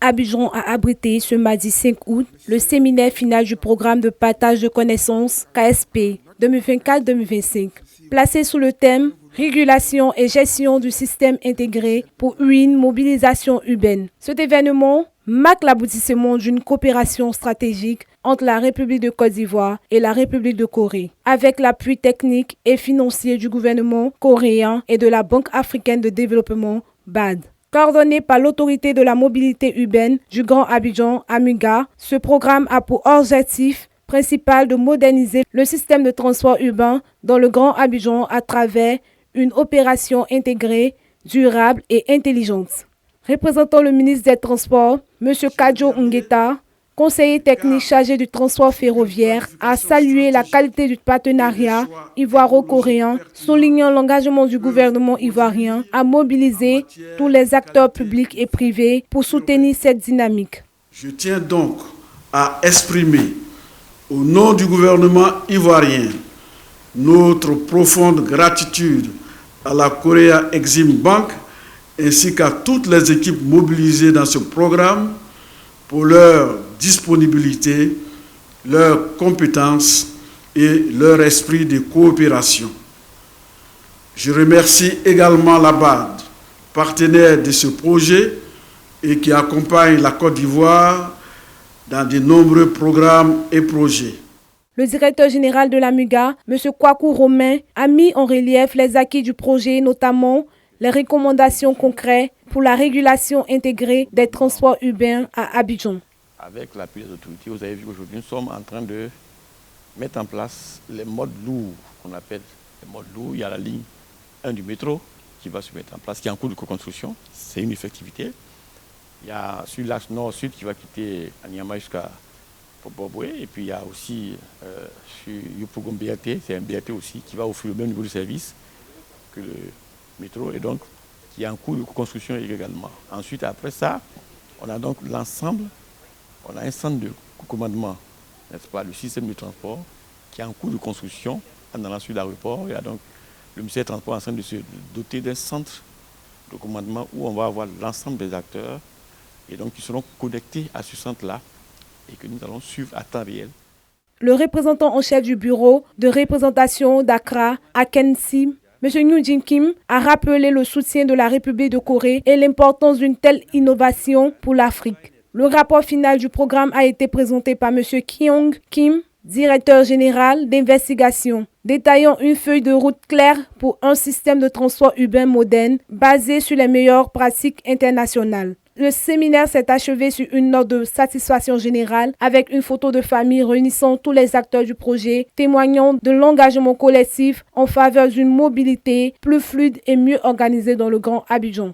Abidjan a abrité ce mardi 5 août le séminaire final du programme de partage de connaissances KSP 2024-2025, placé sous le thème « Régulation et gestion du système intégré pour une mobilisation urbaine ». Cet événement marque l'aboutissement d'une coopération stratégique entre la République de Côte d'Ivoire et la République de Corée, avec l'appui technique et financier du gouvernement coréen et de la Banque africaine de développement BAD. Coordonné par l'autorité de la mobilité urbaine du Grand Abidjan, AMUGA, ce programme a pour objectif principal de moderniser le système de transport urbain dans le Grand Abidjan à travers une opération intégrée, durable et intelligente. Représentant le ministre des Transports, M. Kadjo Ngueta, conseiller technique chargé du transport ferroviaire, a salué la qualité du partenariat ivoiro-coréen, soulignant l'engagement du gouvernement ivoirien à mobiliser tous les acteurs publics et privés pour soutenir cette dynamique. Je tiens donc à exprimer au nom du gouvernement ivoirien notre profonde gratitude à la Korea Exim Bank ainsi qu'à toutes les équipes mobilisées dans ce programme pour leur disponibilité, leurs compétences et leur esprit de coopération. Je remercie également la BAD, partenaire de ce projet et qui accompagne la Côte d'Ivoire dans de nombreux programmes et projets. Le directeur général de l'AMUGA, M. Kwaku Romain, a mis en relief les acquis du projet, notamment les recommandations concrètes pour la régulation intégrée des transports urbains à Abidjan. Avec l'appui des autorités, vous avez vu qu'aujourd'hui, nous sommes en train de mettre en place les modes lourds, qu'on appelle les modes lourds. Il y a la ligne 1 du métro qui va se mettre en place, qui est en cours de co-construction. C'est une effectivité. Il y a sur l'axe nord-sud qui va quitter Anyama jusqu'à Boboué. Et puis il y a aussi sur Yopougon BRT, c'est un BRT aussi qui va offrir le même niveau de service que le métro et donc qui est en cours de construction également. Ensuite, après ça, on a donc l'ensemble, on a un centre de commandement, n'est-ce pas, le système de transport qui est en cours de construction en allant sur l'aéroport. Il y a donc le ministère des Transports en train de se doter d'un centre de commandement où on va avoir l'ensemble des acteurs et donc qui seront connectés à ce centre-là et que nous allons suivre à temps réel. Le représentant en chef du bureau de représentation d'Accra, Akensim, M. Nhu Jin Kim, a rappelé le soutien de la République de Corée et l'importance d'une telle innovation pour l'Afrique. Le rapport final du programme a été présenté par M. Kyung Kim, directeur général d'investigation, détaillant une feuille de route claire pour un système de transport urbain moderne basé sur les meilleures pratiques internationales. Le séminaire s'est achevé sur une note de satisfaction générale avec une photo de famille réunissant tous les acteurs du projet, témoignant de l'engagement collectif en faveur d'une mobilité plus fluide et mieux organisée dans le Grand Abidjan.